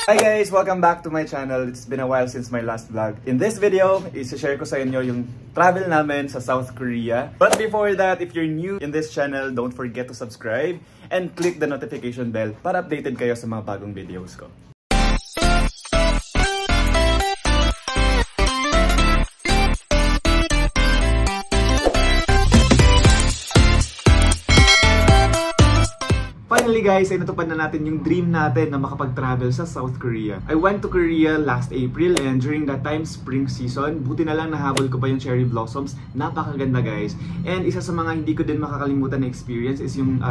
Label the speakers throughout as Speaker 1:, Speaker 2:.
Speaker 1: Hi guys! Welcome back to my channel. It's been a while since my last vlog. In this video, isi-share ko sa inyo yung travel namin sa South Korea. But before that, if you're new in this channel, don't forget to subscribe and click the notification bell para updated kayo sa mga bagong videos ko. Finally guys, ay natupad na natin yung dream natin na makapag-travel sa South Korea. I went to Korea last April and during that time, spring season, buti na lang nahabol ko pa yung cherry blossoms. Napakaganda guys. And isa sa mga hindi ko din makakalimutan na experience is yung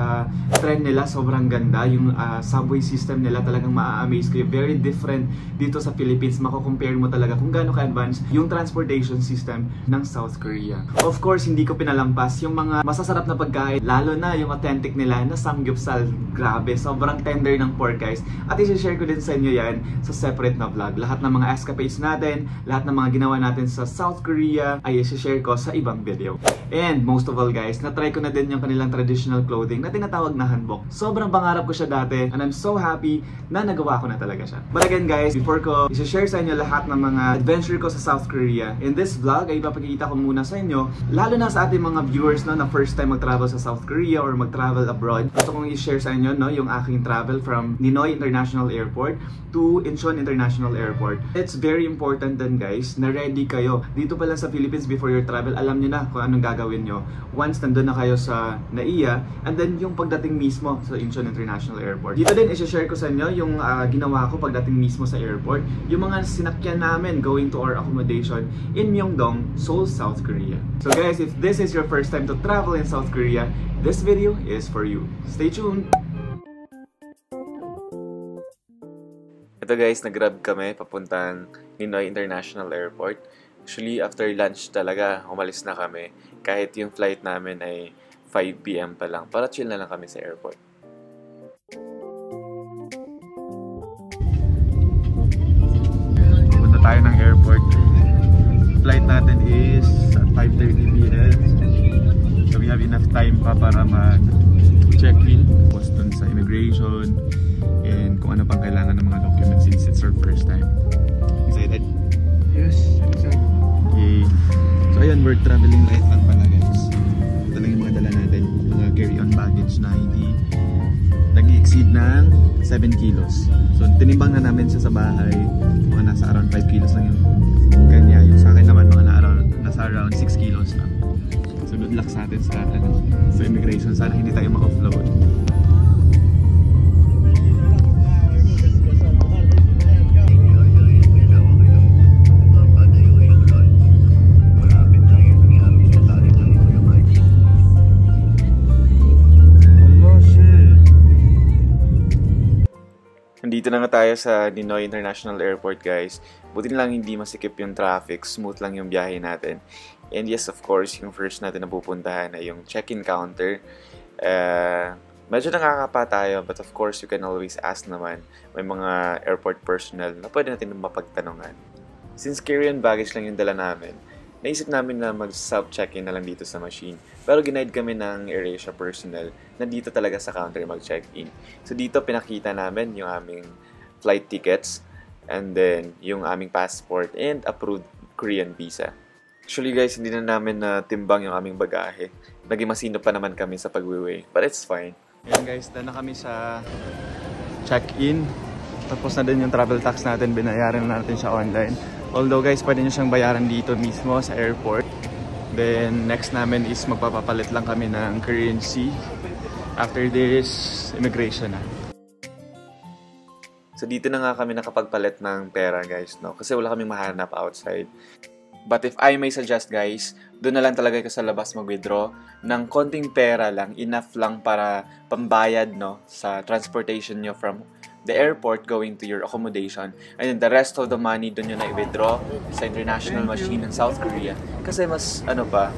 Speaker 1: trend nila, sobrang ganda. Yung subway system nila talagang ma-amaze ko. Very different dito sa Philippines. Mako-compare mo talaga kung gaano ka-advanced yung transportation system ng South Korea. Of course, hindi ko pinalampas yung mga masasarap na pagkain, lalo na yung authentic nila na samgyeopsal. Grabe, sobrang tender ng pork guys. At i-share ko din sa inyo yan sa separate na vlog. Lahat ng mga escapades natin, lahat ng mga ginawa natin sa South Korea ay i-share ko sa ibang video. And most of all guys, na-try ko na din yung kanilang traditional clothing na tinatawag na hanbok. Sobrang pangarap ko siya dati and I'm so happy na nagawa ko na talaga siya. But again guys, before ko i-share sa inyo lahat ng mga adventure ko sa South Korea, in this vlog ay ipapakita ko muna sa inyo, lalo na sa ating mga viewers no, na first time mag-travel sa South Korea or mag-travel abroad. Gusto kong i-share sa inyo no, yung aking travel from Ninoy International Airport to Incheon International Airport. It's very important din guys na ready kayo. Dito pa lang sa Philippines before your travel, alam nyo na kung anong gagawin nyo. Once nandun na kayo sa NAIA, and then yung pagdating mismo sa Incheon International Airport. Dito din i-share ko sa inyo yung ginawa ko pagdating mismo sa airport. Yung mga sinakyan namin going to our accommodation in Myeongdong, Seoul, South Korea. So guys, if this is your first time to travel in South Korea, this video is for you. Stay tuned!
Speaker 2: Ito guys, nag-grab kami papuntang Ninoy International Airport. Actually, after lunch talaga, umalis na kami. Kahit yung flight namin ay 5 PM pa lang. Para chill na lang kami sa airport.
Speaker 1: Pupunta tayo ng airport. Flight natin is at 5:30 PM. So we have enough time pa para mag-check-in. Dun sa immigration. And kung ano pang kailangan ng mga documents since it's our first time. Excited? Yes, excited. Okay. So ayun, we're traveling light lang pala guys. Ito lang yung mga dala natin. Mga carry-on baggage na hindi nag-exceed ng 7 kilos. So tinimbang na namin siya sa bahay. Mga nasa around 5 kilos lang yung kanya. Yung sa akin naman mga nasa around 6 kilos lang. So good luck sa atin sa immigration. Sana hindi tayo ma-offload.
Speaker 2: Nandito na nga tayo sa Ninoy International Airport guys. Buti lang hindi masikip yung traffic, smooth lang yung biyahe natin. And yes, of course, yung first natin na pupuntahan ay yung check-in counter. Medyo nakakapa tayo, but of course, you can always ask naman. May mga airport personnel na pwede natin mapagtanungan. Since carry-on baggage lang yung dala namin, naisip namin na mag-self-check-in na lang dito sa machine. Pero ginaid kami ng AirAsia personnel na dito talaga sa counter mag-check-in. So dito pinakita namin yung aming flight tickets and then yung aming passport and approved Korean visa. Actually guys, hindi na namin timbang yung aming bagahe. Naging masino pa naman kami sa pag-weigh. But it's fine.
Speaker 1: Ayan guys, dahil na kami sa check-in. Tapos na din yung travel tax natin, binayaran na natin siya online. Although guys, pwede nyo siyang bayaran dito mismo sa airport. Then next namin is magpapapalit lang kami ng currency. After this, immigration na.
Speaker 2: So dito na nga kami nakapagpalit ng pera guys, no? Kasi wala kaming mahanap outside. But if I may suggest guys, doon na lang talaga kayo sa labas mag-withdraw ng konting pera lang, enough lang para pambayad no, sa transportation nyo from the airport going to your accommodation. And then the rest of the money doon nyo na i-withdraw sa international machine ng South Korea. Kasi mas,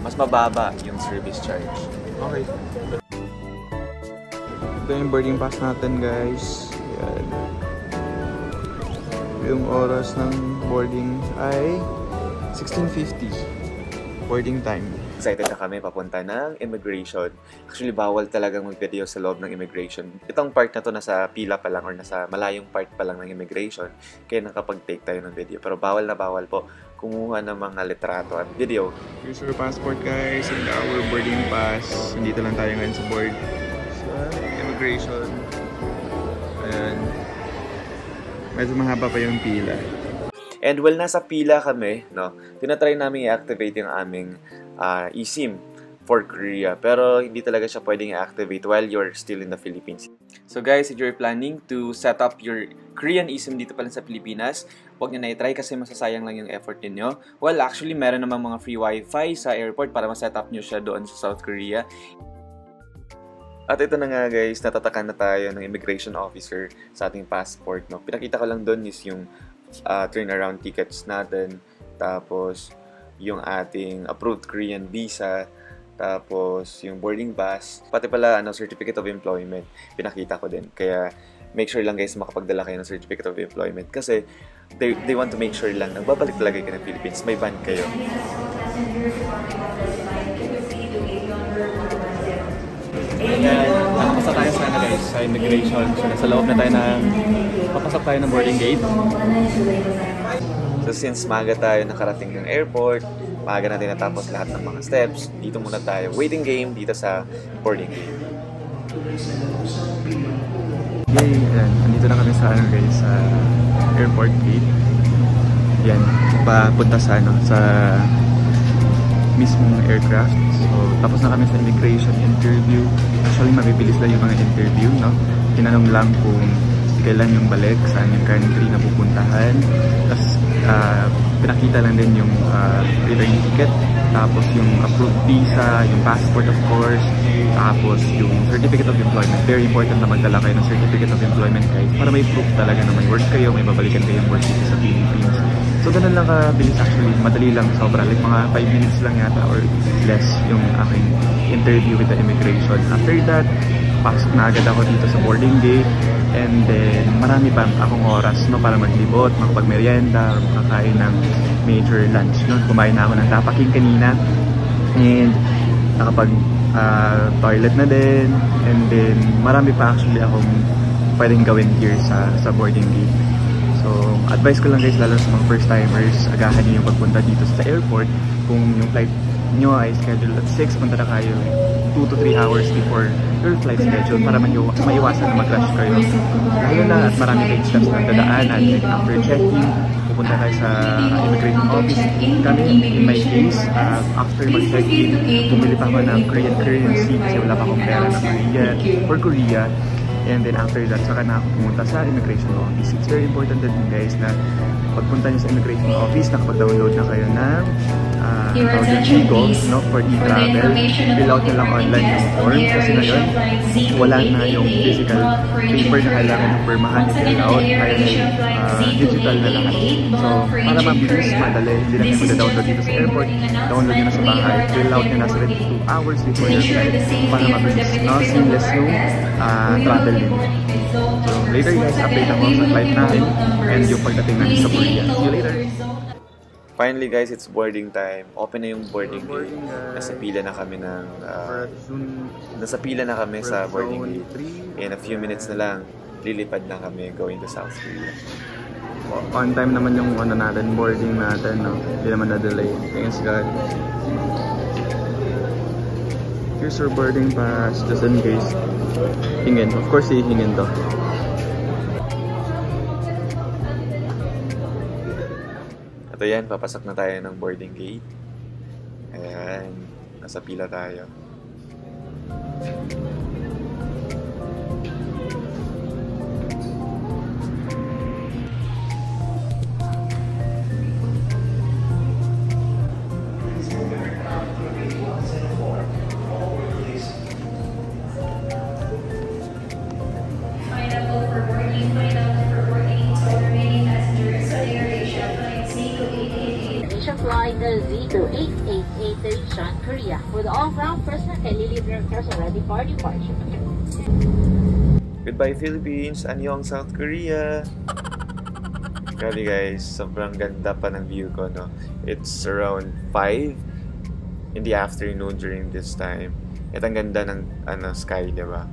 Speaker 2: mas mababa yung service charge.
Speaker 1: Okay. Ito yung boarding pass natin guys. Yan. Yung oras ng boarding ay 16:50 boarding time.
Speaker 2: excited na kami papunta ng immigration. Actually, bawal talagang mag-video sa loob ng immigration. Itong part na to nasa pila pa lang or nasa malayong part pa lang ng immigration. Kaya nakapag-take tayo ng video. Pero bawal na bawal po kumuha ng mga litrato at video.
Speaker 1: Here's our passport guys and our boarding pass. Nandito lang tayo ngayon sa board. Sa immigration. Ayan. Medyo mahaba pa yung pila.
Speaker 2: And while nasa pila kami, no, tinatry namin i-activate yung aming eSIM for Korea. Pero hindi talaga siya pwedeng i-activate while you're still in the Philippines. So guys, if you're planning to set up your Korean eSIM dito pala sa Pilipinas, huwag nyo na i-try kasi masasayang lang yung effort ninyo. Well, actually, meron namang mga free wifi sa airport para ma-set up nyo siya doon sa South Korea. At ito na nga guys, natatakan na tayo ng immigration officer sa ating passport. No? Pinakita ko lang doon is yung turnaround tickets natin, tapos yung ating approved Korean visa, tapos yung boarding pass, pati pala certificate of employment, pinakita ko din. Kaya make sure lang guys makapagdala kayo ng certificate of employment kasi they want to make sure lang na babalik talaga kayo ng Philippines, may ban kayo.
Speaker 1: Nakapasa tayo sana guys sa immigration. So nasa loob na tayo papasok tayo ng boarding gate.
Speaker 2: So since maaga tayo nakarating ng airport, maaga natin natapos lahat ng mga steps, dito muna tayo waiting game dito sa boarding gate.
Speaker 1: Yay! Ayan, andito na kami sa guys, sa airport gate. Yan, papunta sa sa mismong aircraft. So, tapos na kami sa immigration interview. Actually, mabibilis lang yung mga interview, no? Tinanong lang kung kailan yung balik, saan yung country na pupuntahan. Tapos, pinakita lang din yung return ticket. Tapos, yung approved visa, yung passport of course. Tapos, yung certificate of employment. Very important na magdala kayo ng certificate of employment guys. Para may proof talaga na may work kayo, may babalikan kayong work dito sa Philippines. So, ganun lang kabilis actually. Madali lang, sobra. Like mga 5 minutes lang yata or less yung aking interview with the immigration. After that, pasok na agad ako dito sa boarding gate. And then, marami pa akong oras no, para maglibot, makapagmerienda, or makakain ng major lunch. No? Kumain na ako ng tapaking kanina. And nakapag-toilet na din. And then, marami pa actually akong pwedeng gawin here sa boarding gate. So, advice ko lang guys, lalo sa mga first timers, agahan niyo yung pagpunta dito sa airport. Kung yung flight nyo ay scheduled at 6, punta na kayo 2 to 3 hours before your flight schedule para maiwasan na mag-rush kayo. Lalo na at marami kayong steps na dadaanan. Like after checking, pupunta tayo sa immigration office. Kami, in my case, after mag-check-in, bumili pa ako ng Korean currency kasi wala pa akong pera na for Korea. And then after that, saka na ako pumunta sa immigration office. It's very important din guys na pagpunta nyo sa immigration office, nakapag-download na kayo ng Gov, no, for e-travel. Fill out nyo lang online yung form kasi ngayon wala na yung physical paper na kailangan ng permahan i-fill out. Kaya digital na lahat. So, para mabilis, madali, hindi na kayo mag-download dito sa airport. Download nyo na sa bahay. Fill out nyo na sa 2 hours before your flight para mabilis, no, seamless yung travel nyo. So, later guys, update ako sa flight natin and yung pagdating natin sa Korea. See you later!
Speaker 2: Finally guys, it's boarding time. Open na yung boarding gate. Nasa pila na kami sa boarding gate. In a few minutes na lang, lilipad na kami going to South Korea.
Speaker 1: On time naman yung natin, boarding natin, no? Hindi naman na-delay. Thanks God. Here's our boarding pass, just in case. Hingin. Of course, hihingin to.
Speaker 2: Ito yan, papasok na tayo ng boarding gate. Ayan, nasa pila tayo.
Speaker 3: Flight Z2888 to Incheon, Korea, with all ground personnel and leave ready for departure.
Speaker 2: Goodbye Philippines, annyeong South Korea. Grabe guys, sobrang ganda pa ng view ko, no? It's around 5 in the afternoon during this time. At ang ganda ng sky, di ba?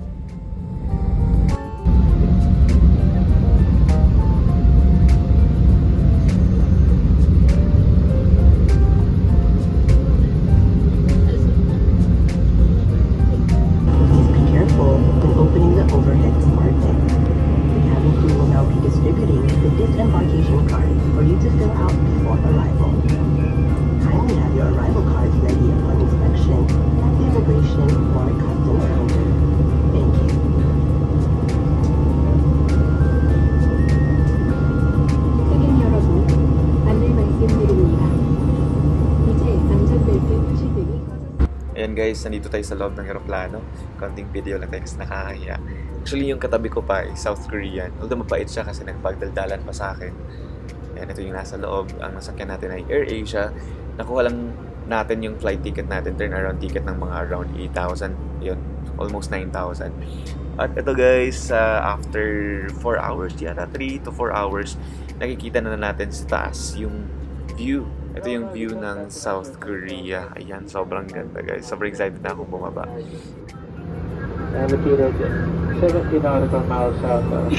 Speaker 4: Disembarkation card for you to fill out before arrival. Kindly have your arrival cards ready upon inspection at the immigration or customs counter. Thank you.
Speaker 5: 승객 여러분, 안내 말씀드립니다. 이제 안전벨트 표시등이 꺼졌습니다.
Speaker 2: Ayan guys, nandito tayo sa loob ng eroplano. Konting video lang tayo kasi nakakahiya. Actually, yung katabi ko pa ay South Korean. Although mabait siya kasi nagpagdaldalan pa sa akin. Ayan, ito yung nasa loob. Ang nasakyan natin ay AirAsia. Nakuha lang natin yung flight ticket natin, turnaround ticket ng mga around 8,000. Yun, almost 9,000. At ito guys, after 4 hours, yata 3 to 4 hours, nakikita na natin sa taas yung view. Ito yung view ng South Korea. Ayan, sobrang ganda guys. Sobrang excited na akong bumaba.
Speaker 6: Located 17 nautical miles south of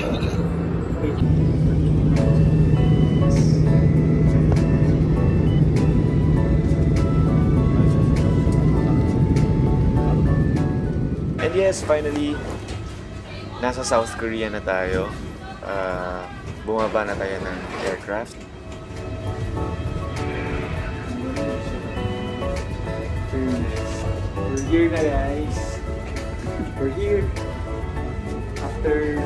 Speaker 2: And yes, finally, nasa South Korea na tayo. Bumaba na tayo ng aircraft.
Speaker 1: We're here na guys. We're here after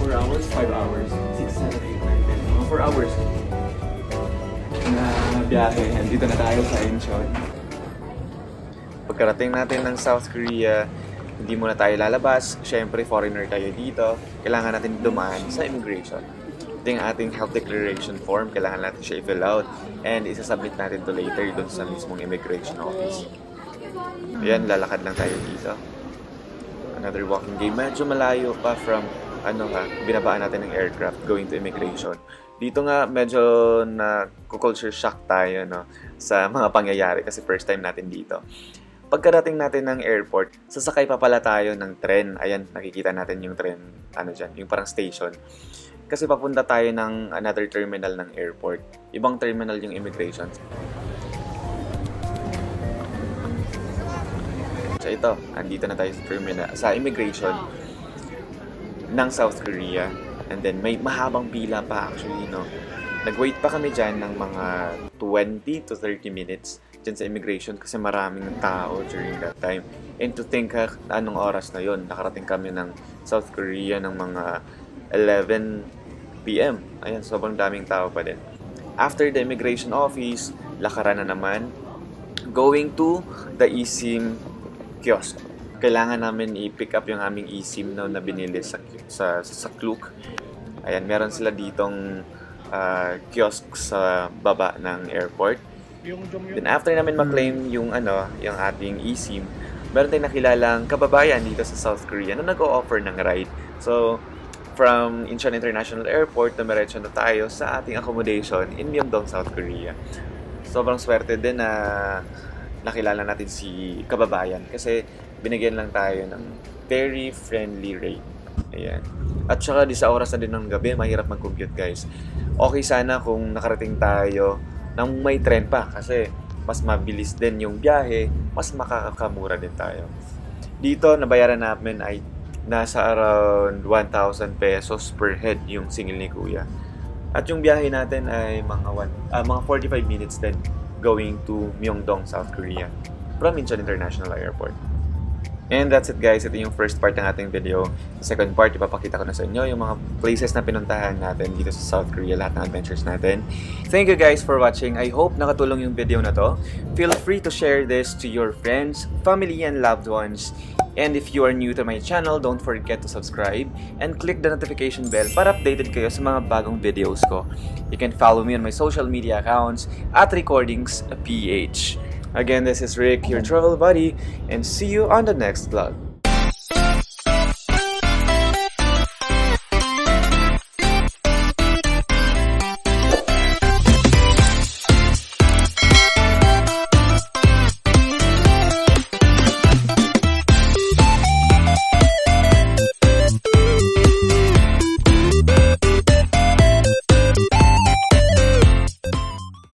Speaker 1: 4 hours, 5 hours, 6, 7, 8, 9, 10, mga 4 hours na biyahe. Dito na tayo sa Incheon.
Speaker 2: Pagkarating natin ng South Korea, hindi muna tayo lalabas. Siyempre, foreigner tayo dito. Kailangan natin dumaan sa immigration. Ito yung ating health declaration form. Kailangan natin siya i-fill out. And isasubmit natin to later dun sa mismong immigration office. Ayan, lalakad lang tayo dito. Another walking day. Medyo malayo pa from binabaan natin ng aircraft going to immigration. Dito nga medyo na culture shock tayo sa mga pangyayari kasi first time natin dito. Pagkarating natin ng airport, sasakay pa pala tayo ng tren. Ayan, nakikita natin yung tren, dyan, yung parang station. Kasi papunta tayo ng another terminal ng airport. Ibang terminal yung immigration. So ito, andito na tayo sa terminal, sa immigration ng South Korea. And then may mahabang pila pa actually, Nag-wait pa kami dyan ng mga 20 to 30 minutes dyan sa immigration kasi maraming tao during that time. And to think anong oras na yon, nakarating kami ng South Korea ng mga 11 p.m. Ayan, sobrang daming tao pa din. After the immigration office, lakaran na naman going to the eSIM kiosk. Kailangan namin i-pick up yung aming eSIM na binili sa Klook. Ayan, meron sila ditong kiosk sa baba ng airport. Then after namin ma-claim yung ating eSIM, meron tayong nakilalang kababayan dito sa South Korea na nag-o-offer ng ride. So, from Incheon International Airport, dumiretso na tayo sa ating accommodation in Myeongdong, South Korea. Sobrang swerte din na nakilala natin si kababayan kasi binigyan lang tayo ng very friendly rate. Ayan. At saka di sa oras na din ng gabi, mahirap mag-compute guys. Okay sana kung nakarating tayo nang may tren pa kasi mas mabilis din yung biyahe, mas makakakamura din tayo. Dito, nabayaran namin ay nasa around 1,000 pesos per head yung single ni Kuya. At yung biyahe natin ay mga 45 minutes din going to Myeongdong, South Korea from Incheon International Airport. And that's it guys, ito yung first part ng ating video. Sa second part, ipapakita ko na sa inyo yung mga places na pinuntahan natin dito sa South Korea, lahat ng adventures natin. Thank you guys for watching. I hope nakatulong yung video na to. Feel free to share this to your friends, family, and loved ones. And if you are new to my channel, don't forget to subscribe and click the notification bell para updated kayo sa mga bagong videos ko. You can follow me on my social media accounts at RecordingzPH. Again, this is Rick, your travel buddy, and see you on the next vlog.